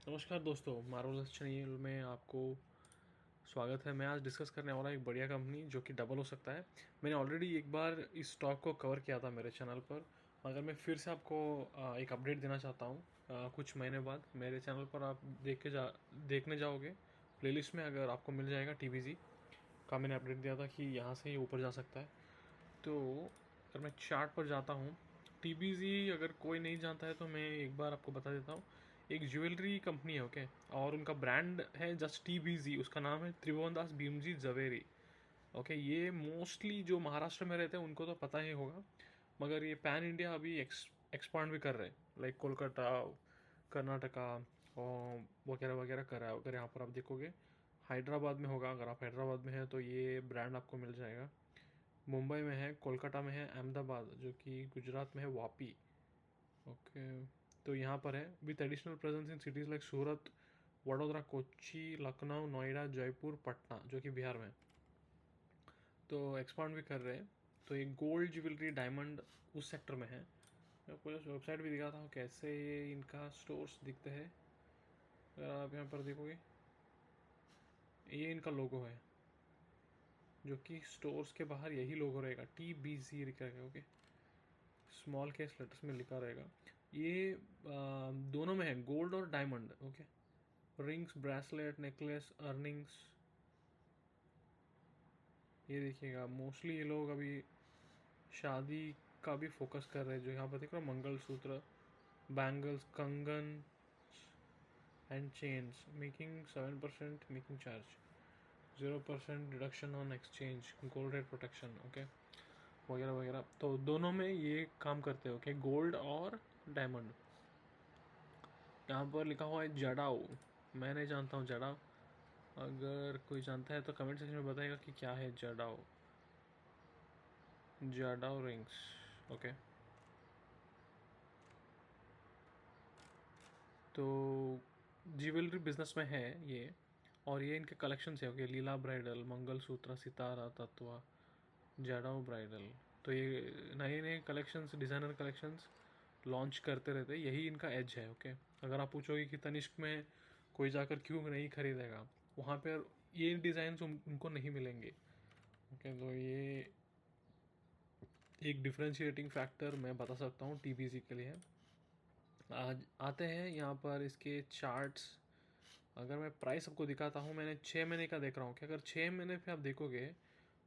नमस्कार दोस्तों, marvellous channel में आपको स्वागत है। मैं आज डिस्कस करने वाला एक बढ़िया कंपनी जो कि डबल हो सकता है। मैंने ऑलरेडी एक बार इस स्टॉक को कवर किया था मेरे चैनल पर, मगर मैं फिर से आपको एक अपडेट देना चाहता हूँ। कुछ महीने बाद मेरे चैनल पर आप देखने जाओगे प्लेलिस्ट में, अगर आपको मिल जाएगा टीबीजी का। मैंने अपडेट दिया था कि यहाँ से ये ऊपर जा सकता है। तो अगर मैं चार्ट पर जाता हूँ, टीबीजी अगर कोई नहीं जानता है तो मैं एक बार आपको बता देता हूँ। एक ज्वेलरी कंपनी है, ओके, और उनका ब्रांड है जस्ट टीबीजी। उसका नाम है त्रिभुवन दास भीमजी जवेरी। ओके, ये मोस्टली जो महाराष्ट्र में रहते हैं उनको तो पता ही होगा, मगर ये पैन इंडिया अभी एक्सपांड भी कर रहे हैं, लाइक कोलकाता, कर्नाटका और वगैरह वगैरह कर रहा है। अगर यहाँ पर आप देखोगे हैदराबाद में होगा, अगर आप हैदराबाद में हैं तो ये ब्रांड आपको मिल जाएगा। मुंबई में है, कोलकाता में है, अहमदाबाद जो कि गुजरात में है, वापी। ओके, तो यहाँ पर है with additional presence in cities like Surat, Vadodara, Kochi, Lucknow, Noida, Jaipur, Patna जो कि बिहार में। तो एक्सपांड भी कर रहे हैं। तो ये गोल्ड ज्वेलरी डायमंड उस सेक्टर में है। मैं आपको वेबसाइट भी दिखाता हूँ कैसे ये इनका स्टोर्स दिखते हैं। अगर आप यहाँ पर देखोगे, ये इनका लोगो है, जो कि स्टोर्स के बाहर यही लोगो रहेगा, TBC लिखा है, ओके, स्मॉल केस लेटर्स में लिखा रहेगा। ये दोनों में है, गोल्ड और diamond, okay. Rings, bracelet, necklace, earnings, ये देखिएगा मोस्टली ये लोग अभी शादी का भी फोकस कर रहे हैं। जो यहाँ पर देख रहे हो, मंगलसूत्र, बैंगल्स, कंगन and chains, making 7% making charge, 0% deduction on exchange, gold rate protection, okay, वगैरह वगैरह। तो दोनों में ये काम करते हैं, ओके, गोल्ड और डायमंड। यहाँ पर लिखा हुआ है जडाऊ। मैं नहीं जानता हूँ जडाऊ, अगर कोई जानता है तो कमेंट सेक्शन में बताएगा कि क्या है जडाऊ। जडाऊ रिंग्स, ओके। तो ज्वेलरी बिजनेस में है ये, और ये इनके कलेक्शंस है, ओके। लीला ब्राइडल, मंगलसूत्र, सितारा, तत्वा, जडाऊ ब्राइडल। तो ये नए नए कलेक्शंस, डिज़ाइनर कलेक्शंस लॉन्च करते रहते, यही इनका एज है, ओके। अगर आप पूछोगे कि तनिष्क में कोई जाकर क्यों नहीं खरीदेगा, वहाँ पर ये डिज़ाइन उनको नहीं मिलेंगे, ओके। तो ये एक डिफ्रेंशिएटिंग फैक्टर मैं बता सकता हूँ टीबीसी के लिए। आज आते हैं यहाँ पर इसके चार्ट्स। अगर मैं प्राइस आपको दिखाता हूँ, मैंने 6 महीने का देख रहा हूँ कि अगर 6 महीने पे आप देखोगे,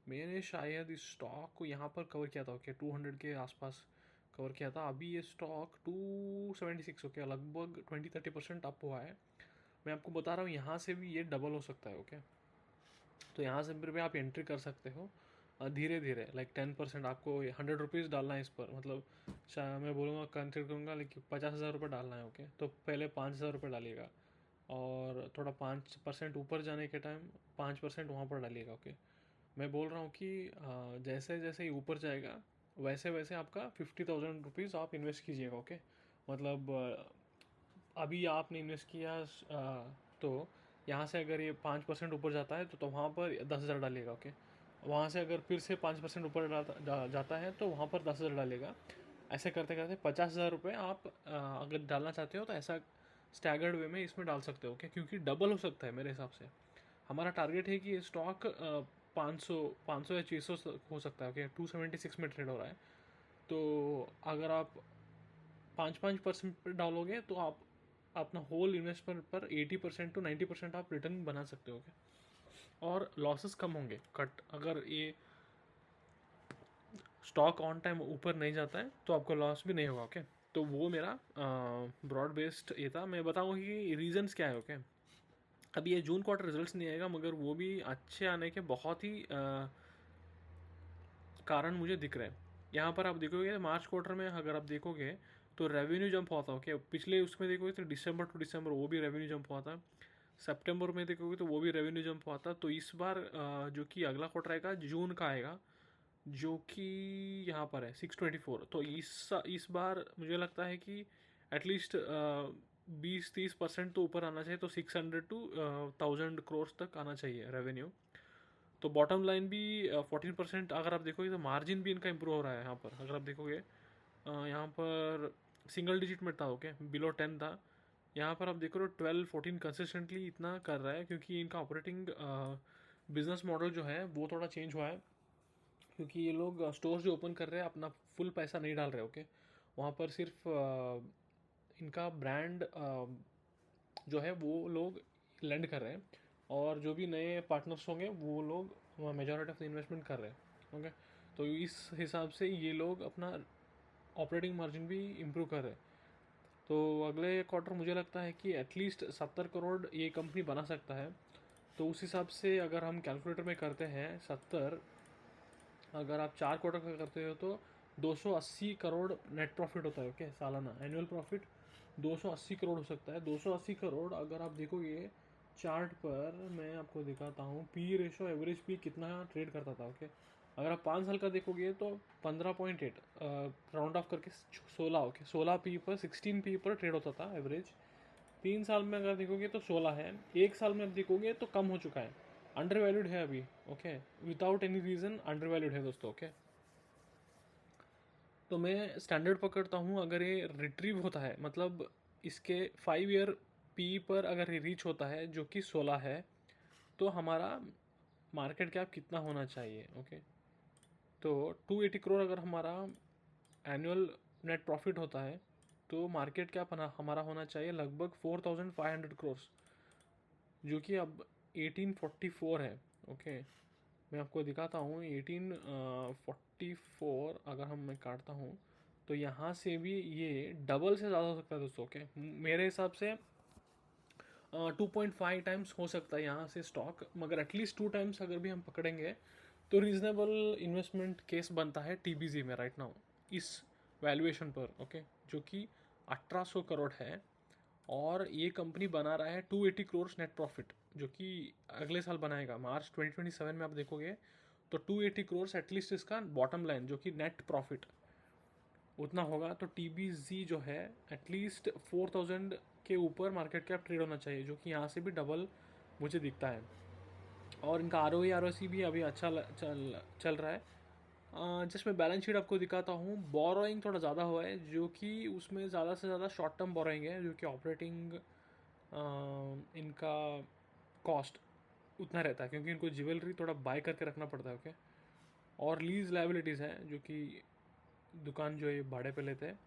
मैंने शायद इस स्टॉक को यहाँ पर कवर किया था, ओके, 200 के आसपास कवर किया था। अभी ये स्टॉक 276, ओके, लगभग 20-30% अप हुआ है। मैं आपको बता रहा हूँ यहाँ से भी ये डबल हो सकता है, ओके। तो यहाँ से भी आप एंट्री कर सकते हो धीरे धीरे, लाइक 10%। आपको 100 रुपीज़ डालना है इस पर, मतलब मैं बोलूँगा, कंसिडर करूँगा, लेकिन 50,000 रुपये डालना है, ओके। तो पहले 5,000 रुपये डालिएगा, और थोड़ा 5% ऊपर जाने के टाइम 5% वहाँ पर डालिएगा, ओके। मैं बोल रहा हूँ कि जैसे जैसे ही ऊपर जाएगा वैसे वैसे आपका 50,000 रुपीज़ आप इन्वेस्ट कीजिएगा, ओके। मतलब अभी आपने इन्वेस्ट किया, तो यहाँ से अगर ये 5% ऊपर जाता है तो वहाँ पर 10,000 डालिएगा, ओके। वहाँ से अगर फिर से 5% ऊपर जाता है तो वहाँ पर 10,000 डालेगा। ऐसे करते करते 50,000 रुपये आप अगर डालना चाहते हो तो ऐसा स्टैगर्ड वे में इसमें डाल सकते हो, ओके, क्योंकि डबल हो सकता है मेरे हिसाब से। हमारा टारगेट है कि ये स्टॉक 500 या 600 हो सकता है, ओके। 276 में ट्रेड हो रहा है। तो अगर आप 5-5% पर डालोगे तो आप अपना होल इन्वेस्टमेंट पर 80% to 90% आप रिटर्न बना सकते हो, और लॉसेस कम होंगे कट। अगर ये स्टॉक ऑन टाइम ऊपर नहीं जाता है तो आपको लॉस भी नहीं होगा, ओके। तो वो मेरा ब्रॉड बेस्ड ये था। मैं बताऊँगा कि रीजंस क्या है, ओके। अभी ये जून क्वार्टर रिजल्ट्स नहीं आएगा, मगर वो भी अच्छे आने के बहुत ही कारण मुझे दिख रहे हैं। यहाँ पर आप देखोगे मार्च क्वार्टर में, अगर आप देखोगे तो रेवेन्यू जंप हुआ था, ओके। पिछले उसमें देखोगे तो दिसंबर टू दिसंबर वो भी रेवेन्यू जंप हुआ था। सितंबर में देखोगे तो वो भी रेवेन्यू जंप हुआ था। तो इस बार जो कि अगला क्वार्टर आएगा जून का आएगा, जो कि यहाँ पर है 624। तो इस बार मुझे लगता है कि एटलीस्ट 20-30% तो ऊपर आना चाहिए। तो 600 to 1,000 तक आना चाहिए रेवेन्यू। तो बॉटम लाइन भी 14%। अगर आप देखोगे तो मार्जिन भी इनका इंप्रूव हो रहा है। यहाँ पर अगर आप देखोगे, यहाँ पर सिंगल डिजिट में था, ओके, बिलो 10 था, यहाँ पर आप देख रहे हो 12-14 कंसिस्टेंटली इतना कर रहा है, क्योंकि इनका ऑपरेटिंग बिजनेस मॉडल जो है वो थोड़ा चेंज हुआ है। क्योंकि ये लोग स्टोर जो ओपन कर रहे हैं अपना फुल पैसा नहीं डाल रहे, ओके। वहाँ पर सिर्फ इनका ब्रांड जो है वो लोग लेंड कर रहे हैं, और जो भी नए पार्टनर्स होंगे वो लोग मेजॉरिटी ऑफ द इन्वेस्टमेंट कर रहे हैं, ओके। तो इस हिसाब से ये लोग अपना ऑपरेटिंग मार्जिन भी इम्प्रूव कर रहे हैं। तो अगले क्वार्टर मुझे लगता है कि एटलीस्ट 70 करोड़ ये कंपनी बना सकता है। तो उस हिसाब से अगर हम कैलकुलेटर में करते हैं 70, अगर आप 4 क्वार्टर का करते हो तो 280 करोड़ नेट प्रॉफिट होता है, ओके, सालाना एनुअल प्रॉफिट 280 करोड़ हो सकता है। 280 करोड़ अगर आप देखोगे चार्ट पर, मैं आपको दिखाता हूँ पी रेशो, एवरेज पी कितना ट्रेड करता था, ओके। अगर आप 5 साल का देखोगे तो 15.8, राउंड ऑफ करके 16, ओके, 16 पी पर 16 पी पर ट्रेड होता था एवरेज। 3 साल में अगर देखोगे तो 16 है, 1 साल में आप देखोगे तो कम हो चुका है, अंडर वैल्यूड है अभी, okay, without any reason under valued है दोस्तों, ओके। तो मैं स्टैंडर्ड पकड़ता हूँ, अगर ये रिट्रीव होता है, मतलब इसके 5 ईयर पी पर अगर ये रीच होता है जो कि 16 है, तो हमारा मार्केट कैप कितना होना चाहिए, ओके। तो 280 करोड़ अगर हमारा एनुअल नेट प्रॉफिट होता है, तो मार्केट कैप हमारा होना चाहिए लगभग 4500 करोड़, जो कि अब 1844 है, ओके। मैं आपको दिखाता हूँ 1844 अगर मैं काटता हूँ तो यहाँ से भी ये डबल से ज़्यादा हो सकता है दोस्तों, ओके। मेरे हिसाब से 2.5 टाइम्स हो सकता है यहाँ से स्टॉक, मगर एटलीस्ट 2 टाइम्स अगर भी हम पकड़ेंगे तो रीजनेबल इन्वेस्टमेंट केस बनता है टीबीजी में राइट नाउ, इस वैल्यूएशन पर, ओके, जो कि 1800 करोड़ है। और ये कंपनी बना रहा है 280 करोड़ नेट प्रॉफिट, जो कि अगले साल बनाएगा मार्च 2027 में आप देखोगे तो 280 करोड़ एटलीस्ट इसका बॉटम लाइन जो कि नेट प्रॉफिट उतना होगा। तो टीबीजी जो है एटलीस्ट 4000 के ऊपर मार्केट कैप ट्रेड होना चाहिए, जो कि यहाँ से भी डबल मुझे दिखता है। और इनका आर भी अभी अच्छा चल रहा है। जस्ट मैं बैलेंस शीट आपको दिखाता हूँ, बोरोइंग थोड़ा ज़्यादा हुआ है, जो कि उसमें ज़्यादा से ज़्यादा शॉर्ट टर्म बोरोइंग है, जो कि ऑपरेटिंग इनका कॉस्ट उतना रहता है, क्योंकि इनको ज्वेलरी थोड़ा बाय करके रखना पड़ता है, ओके। और लीज लाइबिलिटीज़ हैं, जो कि दुकान जो है भाड़े पे लेते हैं।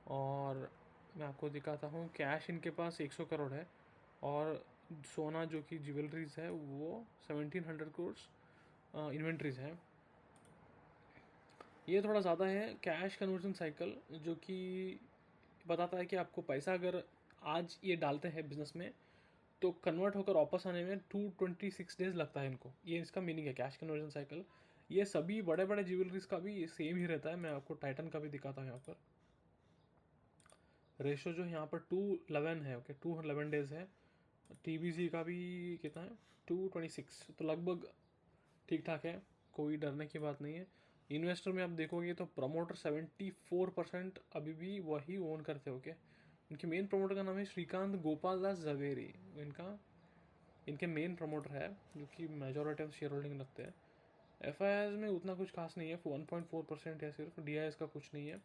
और मैं आपको दिखाता हूँ कैश इनके पास 100 करोड़ है, और सोना जो कि ज्वेलरीज है वो 1700 करोड़ इन्वेंट्रीज है। ये थोड़ा ज़्यादा है। कैश कन्वर्जन साइकिल जो कि बताता है कि आपको पैसा अगर आज ये डालते हैं बिजनेस में तो कन्वर्ट होकर वापस आने में 226 डेज लगता है इनको, ये इसका मीनिंग है कैश कन्वर्जन साइकिल। ये सभी बड़े बड़े ज्वेलरीज का भी सेम ही रहता है। मैं आपको टाइटन का भी दिखाता हूँ। यहाँ पर रेशो जो यहाँ पर 211 है, ओके, 211 डेज है। टीबीसी का भी कितना है, 226, तो लगभग ठीक ठाक है, कोई डरने की बात नहीं है। इन्वेस्टर में आप देखोगे तो प्रमोटर 74% अभी भी वही ओन करते, ओके। इनके मेन प्रमोटर का नाम है श्रीकांत गोपाल दास जवेरी, इनके मेन प्रमोटर है, जो कि मेजॉरिटी ऑफ शेयर होल्डिंग रखते हैं। एफ में उतना कुछ खास नहीं है, 1.4% है सिर्फ। डी का कुछ नहीं है।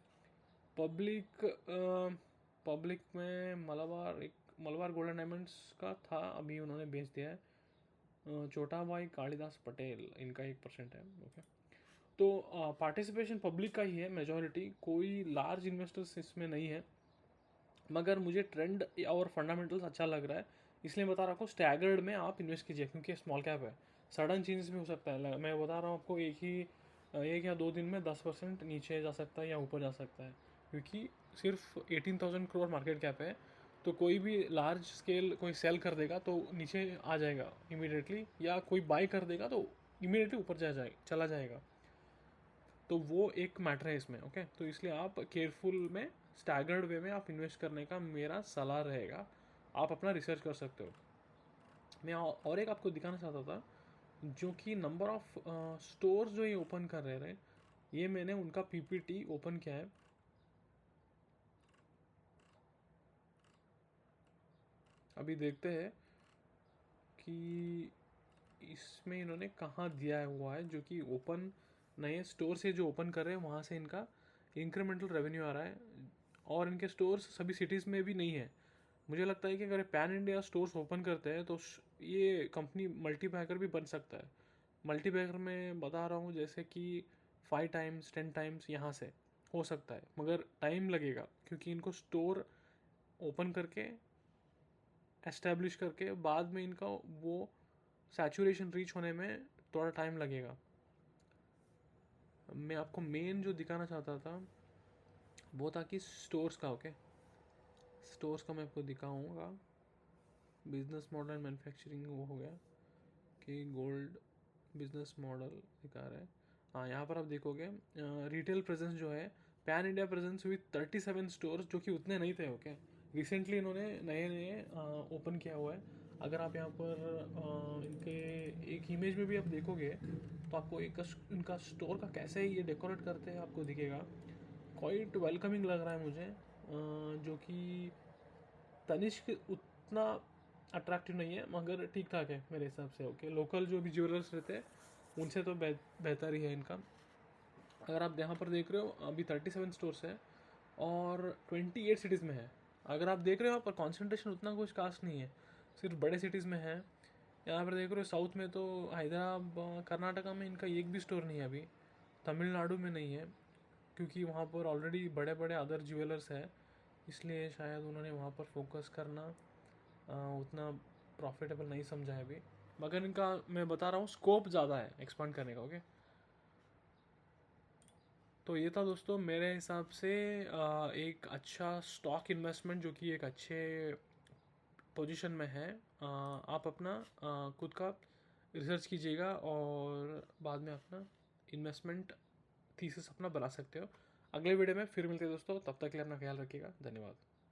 पब्लिक में मलबार गोल्डन डायमंड्स का था, अभी उन्होंने बेच दिया है। छोटा भाई कालिदास पटेल, इनका 1% है, ओके। तो पार्टिसिपेशन पब्लिक का ही है मेजॉरिटी, कोई लार्ज इन्वेस्टर्स इसमें नहीं है। मगर मुझे ट्रेंड और फंडामेंटल्स अच्छा लग रहा है, इसलिए बता रहा हूँ स्टैगर्ड में आप इन्वेस्ट कीजिए, क्योंकि स्मॉल कैप है, सडन चेंजेस भी हो सकता है। मैं बता रहा हूँ आपको, एक या 2 दिन में 10% नीचे जा सकता है या ऊपर जा सकता है, क्योंकि सिर्फ 18,000 करोड़ मार्केट कैप है। तो कोई भी लार्ज स्केल कोई सेल कर देगा तो नीचे आ जाएगा इमीडिएटली, या कोई बाई कर देगा तो इमीडिएटली ऊपर चला जाएगा। तो वो एक मैटर है इसमें, ओके। तो इसलिए आप केयरफुल में स्टैगर्ड वे में आप इन्वेस्ट करने का मेरा सलाह रहेगा। आप अपना रिसर्च कर सकते हो। मैं और एक आपको दिखाना चाहता था, जो कि नंबर ऑफ स्टोर्स जो ये ओपन कर रहे हैं, ये मैंने उनका पीपीटी ओपन किया है। अभी देखते हैं कि इसमें इन्होंने कहाँ दिया हुआ है, जो कि ओपन नए स्टोर से जो ओपन कर रहे हैं वहाँ से इनका इंक्रीमेंटल रेवेन्यू आ रहा है। और इनके स्टोर्स सभी सिटीज़ में भी नहीं है, मुझे लगता है कि अगर पैन इंडिया स्टोर्स ओपन करते हैं तो ये कंपनी मल्टीपैकर भी बन सकता है। मल्टीपैकर में बता रहा हूँ जैसे कि 5 टाइम्स 10 टाइम्स यहाँ से हो सकता है, मगर टाइम लगेगा क्योंकि इनको स्टोर ओपन करके एस्टेब्लिश करके बाद में इनका वो सैचुरेशन रीच होने में थोड़ा टाइम लगेगा। मैं आपको मेन जो दिखाना चाहता था वो था कि स्टोर्स का, ओके, स्टोर्स का मैं आपको दिखाऊंगा। बिजनेस मॉडल मैन्युफैक्चरिंग वो हो गया कि गोल्ड बिजनेस मॉडल दिखा रहा है। हाँ, यहाँ पर आप देखोगे रिटेल प्रेजेंस जो है pan India presence with 37 stores, जो कि उतने नहीं थे, ओके। रिसेंटली इन्होंने नए नए ओपन किया हुआ है। अगर आप यहाँ पर इनके एक इमेज में भी आप देखोगे तो आपको एक इनका स्टोर का कैसे ये डेकोरेट करते हैं आपको दिखेगा। क्वाइट वेलकमिंग लग रहा है मुझे, जो कि तनिष्क उतना अट्रैक्टिव नहीं है मगर ठीक ठाक है मेरे हिसाब से, ओके। लोकल जो भी ज्वेलर्स रहते हैं उनसे तो बेहतर ही है इनका। अगर आप यहाँ पर देख रहे हो अभी 37 स्टोर्स है और 28 सिटीज़ में है। अगर आप देख रहे हो पर कॉन्सेंट्रेशन उतना कुछ खास नहीं है, सिर्फ बड़े सिटीज़ में है। यहाँ पर देख रहे हो साउथ में तो हैदराबाद कर्नाटका में इनका एक भी स्टोर नहीं है अभी। तमिलनाडु में नहीं है क्योंकि वहाँ पर ऑलरेडी बड़े बड़े अदर ज्वेलर्स है, इसलिए शायद उन्होंने वहाँ पर फोकस करना उतना प्रॉफिटेबल नहीं समझा है अभी। मगर इनका मैं बता रहा हूँ स्कोप ज़्यादा है एक्सपांड करने का, ओके। तो ये था दोस्तों मेरे हिसाब से एक अच्छा स्टॉक इन्वेस्टमेंट जो कि एक अच्छे पोजीशन में है। आप अपना खुद का रिसर्च कीजिएगा और बाद में अपना इन्वेस्टमेंट थीसिस अपना बना सकते हो। अगले वीडियो में फिर मिलते हैं दोस्तों, तब तक के लिए अपना ख्याल रखिएगा। धन्यवाद।